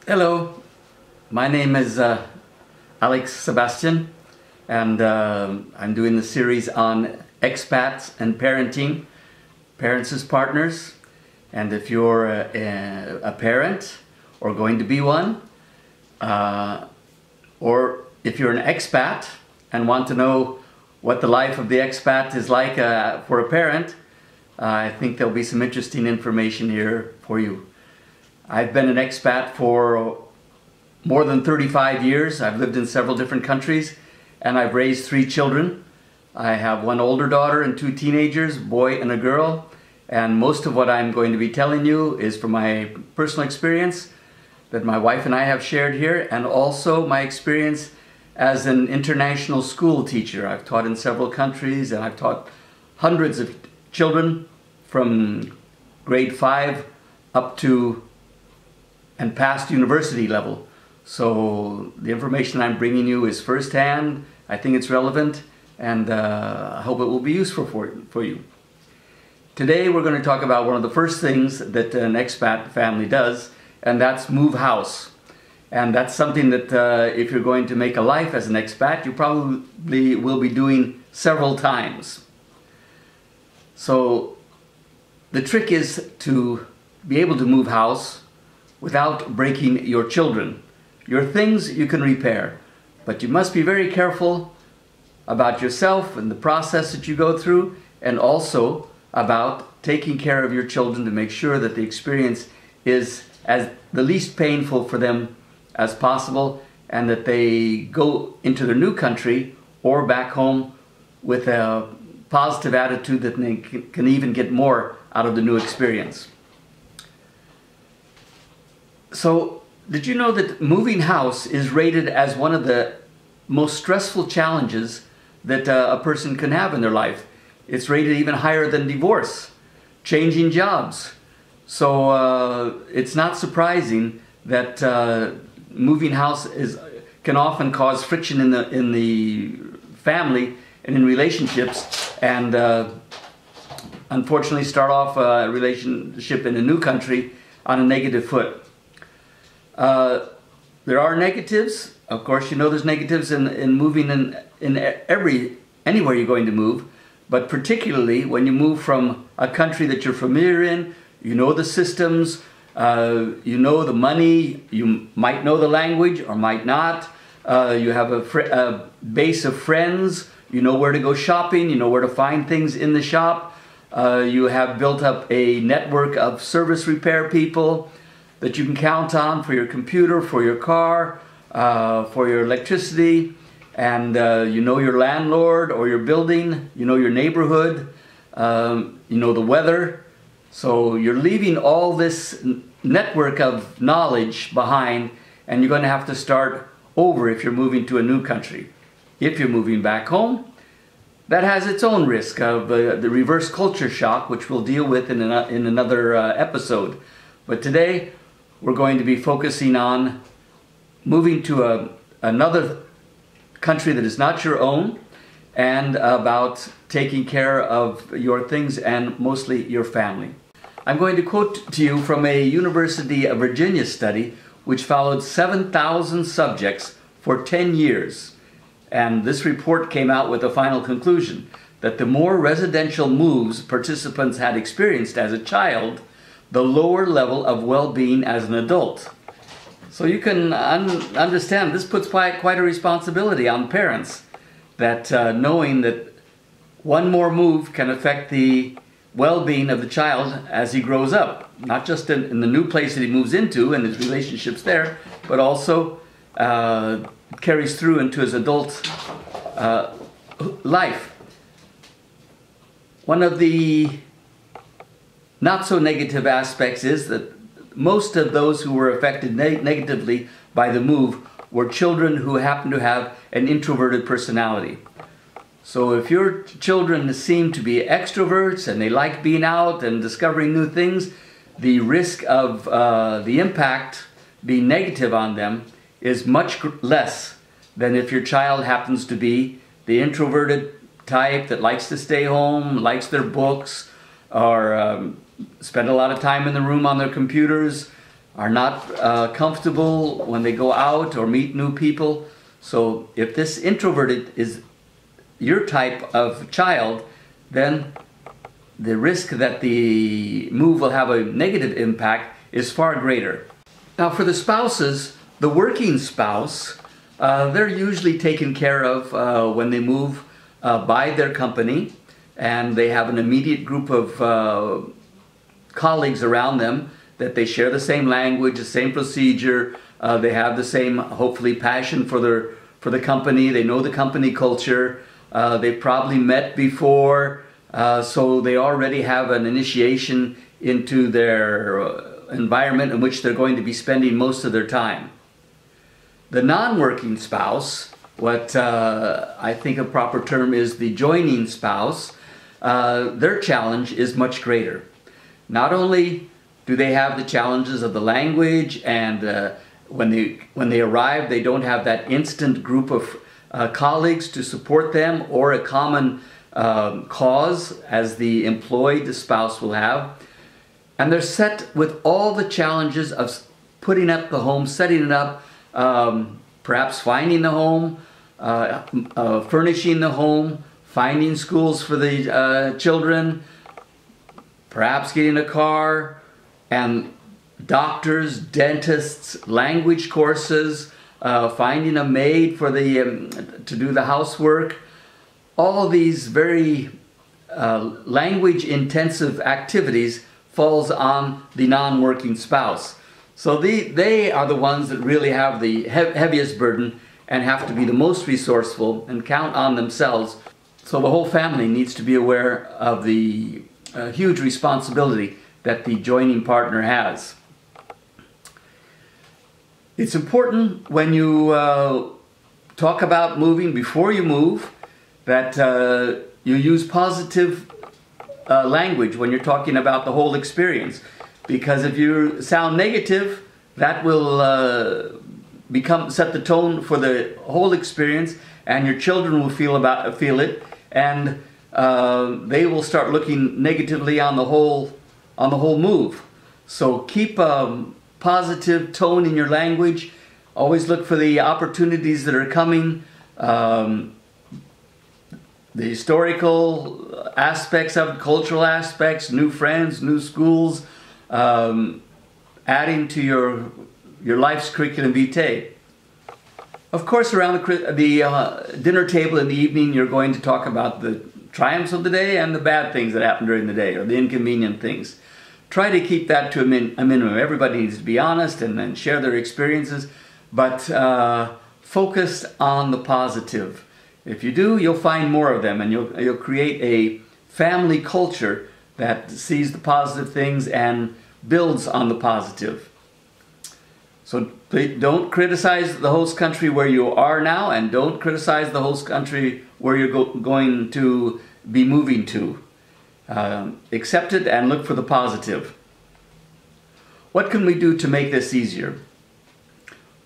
Hello, my name is Sebastian, and I'm doing the series on expats and parenting, parents as partners. And if you're a parent or going to be one, or if you're an expat and want to know what the life of the expat is like for a parent, I think there'll be some interesting information here for you. I've been an expat for more than 35 years. I've lived in several different countries, and I've raised 3 children. I have 1 older daughter and 2 teenagers, a boy and a girl, and most of what I'm going to be telling you is from my personal experience that my wife and I have shared here, and also my experience as an international school teacher. I've taught in several countries, and I've taught hundreds of children from grade 5 up to and past university level. So the information I'm bringing you is firsthand. I think it's relevant, and I hope it will be useful for you. Today we're going to talk about one of the first things that an expat family does, and that's move house. And that's something that if you're going to make a life as an expat, you probably will be doing several times. So the trick is to be able to move house without breaking your children. Your things you can repair, but you must be very careful about yourself and the process that you go through, and also about taking care of your children to make sure that the experience is as the least painful for them as possible, and that they go into their new country or back home with a positive attitude that they can even get more out of the new experience. So, did you know that moving house is rated as one of the most stressful challenges that a person can have in their life? It's rated even higher than divorce, changing jobs. So it's not surprising that moving house can often cause friction in the family and in relationships, and unfortunately start off a relationship in a new country on a negative foot. There are negatives. Of course, you know there's negatives in moving anywhere you're going to move, but particularly when you move from a country that you're familiar in, you know the systems, you know the money, you might know the language or might not, you have a base of friends, you know where to go shopping, you know where to find things in the shop, you have built up a network of service repair people that you can count on for your computer, for your car, for your electricity, and you know your landlord or your building, you know your neighborhood, you know the weather. So you're leaving all this network of knowledge behind, and you're going to have to start over if you're moving to a new country. If you're moving back home, that has its own risk of the reverse culture shock, which we'll deal with in another episode. But today, we're going to be focusing on moving to another country that is not your own, and about taking care of your things and mostly your family. I'm going to quote to you from a University of Virginia study which followed 7,000 subjects for 10 years. And this report came out with a final conclusion that the more residential moves participants had experienced as a child, the lower level of well-being as an adult. So you can understand this puts quite a responsibility on parents, that knowing that one more move can affect the well-being of the child as he grows up, not just in the new place that he moves into and his relationships there, but also carries through into his adult life. One of the not so negative aspects is that most of those who were affected negatively by the move were children who happen to have an introverted personality. So if your children seem to be extroverts and they like being out and discovering new things, the risk of the impact being negative on them is much less than if your child happens to be the introverted type that likes to stay home, likes their books, or spend a lot of time in the room on their computers, are not comfortable when they go out or meet new people. So if this introverted is your type of child, then the risk that the move will have a negative impact is far greater. Now for the spouses, the working spouse, they're usually taken care of when they move by their company, and they have an immediate group of colleagues around them that they share the same language, the same procedure, they have the same, hopefully, passion for the company, they know the company culture, they've probably met before, so they already have an initiation into their environment in which they're going to be spending most of their time. The non-working spouse, what I think a proper term is the joining spouse, their challenge is much greater. Not only do they have the challenges of the language, and when they arrive, they don't have that instant group of colleagues to support them or a common cause as the employed spouse will have. And they're set with all the challenges of putting up the home, setting it up, perhaps finding the home, furnishing the home, finding schools for the children, perhaps getting a car, and doctors, dentists, language courses, finding a maid for the to do the housework. All these very language-intensive activities falls on the non-working spouse. So they are the ones that really have the heaviest burden and have to be the most resourceful and count on themselves. So the whole family needs to be aware of the huge responsibility that the joining partner has. It's important when you talk about moving, before you move, that you use positive language when you're talking about the whole experience. Because if you sound negative, that will set the tone for the whole experience, and your children will feel it, and they will start looking negatively on the whole move. So keep a positive tone in your language. Always look for the opportunities that are coming, the historical aspects of it, cultural aspects, new friends, new schools, adding to your life's curriculum vitae. Of course, around the dinner table in the evening, you're going to talk about the triumphs of the day and the bad things that happen during the day, or the inconvenient things. Try to keep that to a minimum. Everybody needs to be honest and share their experiences, but focus on the positive. If you do, you'll find more of them, and you'll create a family culture that sees the positive things and builds on the positive. So don't criticize the host country where you are now, and don't criticize the host country where you're going to be moving to. Accept it and look for the positive. What can we do to make this easier?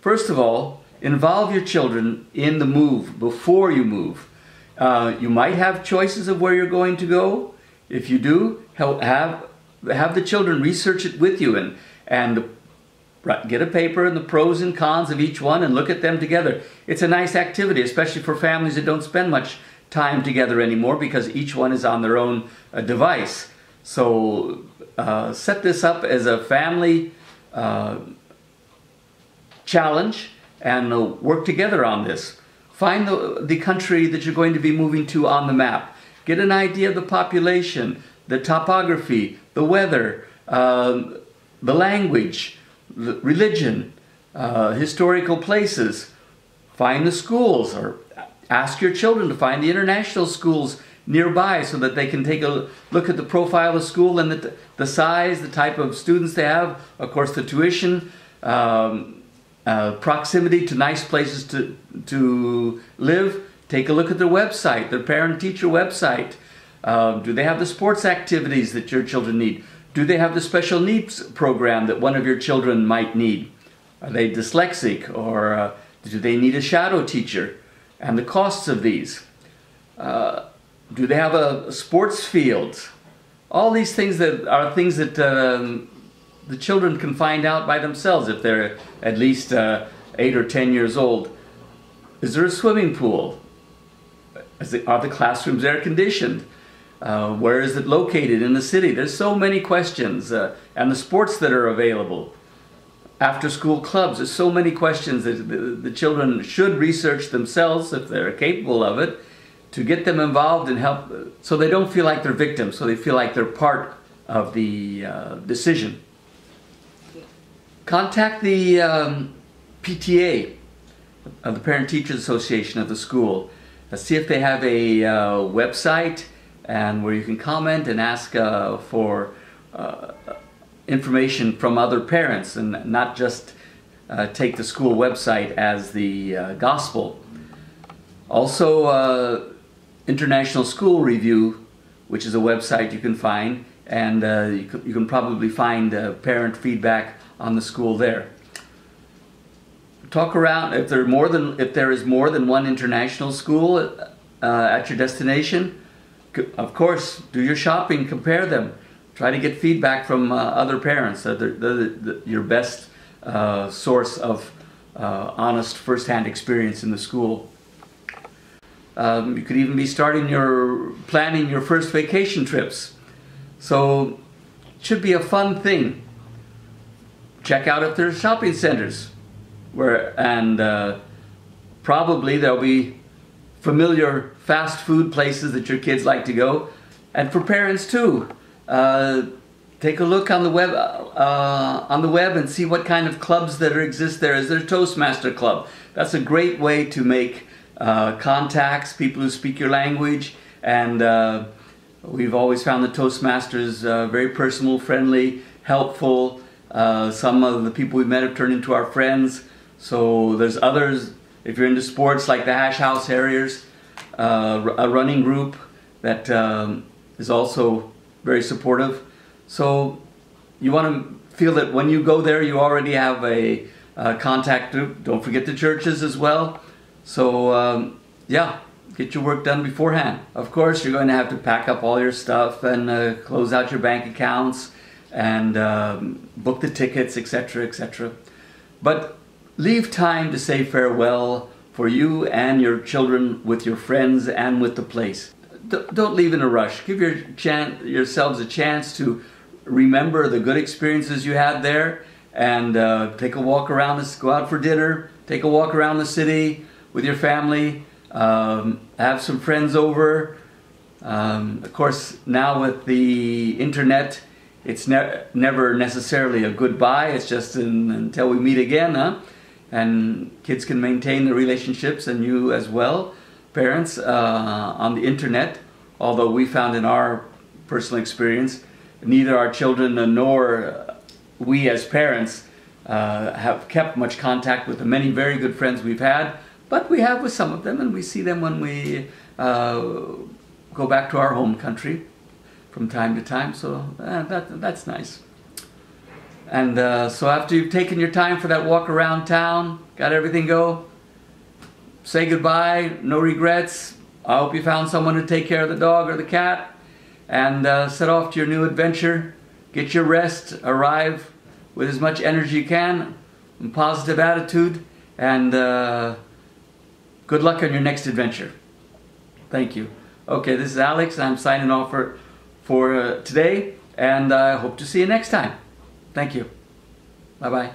First of all, involve your children in the move before you move. You might have choices of where you're going to go. If you do, have the children research it with you and get a paper and the pros and cons of each one and look at them together. It's a nice activity, especially for families that don't spend much time together anymore because each one is on their own device. So set this up as a family challenge and work together on this. Find the country that you're going to be moving to on the map. Get an idea of the population, the topography, the weather, the language, the religion, historical places. Find the schools, or ask your children to find the international schools nearby so that they can take a look at the profile of the school and the size, the type of students they have, of course the tuition, proximity to nice places to live. Take a look at their website, their parent-teacher website. Do they have the sports activities that your children need? Do they have the special needs program that one of your children might need? Are they dyslexic, or do they need a shadow teacher? And the costs of these. Do they have a sports field? All these things that the children can find out by themselves if they're at least 8 or 10 years old. Is there a swimming pool? Are the classrooms air conditioned? Where is it located in the city? There's so many questions. And the sports that are available. After school clubs, there's so many questions that the children should research themselves if they're capable of it, to get them involved and help, so they don't feel like they're victims, so they feel like they're part of the decision. Contact the PTA, the Parent Teachers Association of the school. See if they have a website and where you can comment and ask for information from other parents, and not just take the school website as the gospel. Also, International School Review, which is a website you can find, and you can probably find parent feedback on the school there. Talk around if there is more than one international school at your destination. Of course, do your shopping, compare them. Try to get feedback from other parents. They're your best source of honest first-hand experience in the school. You could even be planning your first vacation trips. So it should be a fun thing. Check out if there's shopping centers and probably there'll be familiar fast food places that your kids like to go. And for parents too, take a look on the web and see what kind of clubs that exist there. Is there a Toastmaster club? That's a great way to make contacts, people who speak your language, and we've always found the Toastmasters very personal, friendly, helpful. Some of the people we've met have turned into our friends. So there's others, if you're into sports, like the Hash House Harriers, a running group that is also very supportive. So you want to feel that when you go there you already have a contact group. Don't forget the churches as well. So yeah, get your work done beforehand. Of course, you're going to have to pack up all your stuff and close out your bank accounts and book the tickets, etc., etc. But leave time to say farewell for you and your children with your friends and with the place. Don't leave in a rush. Give yourselves a chance to remember the good experiences you had there, and take a walk around go out for dinner, take a walk around the city with your family, have some friends over. Of course, now with the internet, it's never necessarily a goodbye. It's just until we meet again, huh? And kids can maintain the relationships, and you as well, parents, on the internet. Although we found in our personal experience, neither our children nor we as parents have kept much contact with the many very good friends we've had, but we have with some of them, and we see them when we go back to our home country from time to time, so that's nice. And so after you've taken your time for that walk around town, got everything go, say goodbye, no regrets. I hope you found someone to take care of the dog or the cat, and set off to your new adventure. Get your rest, arrive with as much energy you can, and positive attitude, and good luck on your next adventure. Thank you. Okay, this is Alex, and I'm signing off for today, and I hope to see you next time. Thank you. Bye-bye.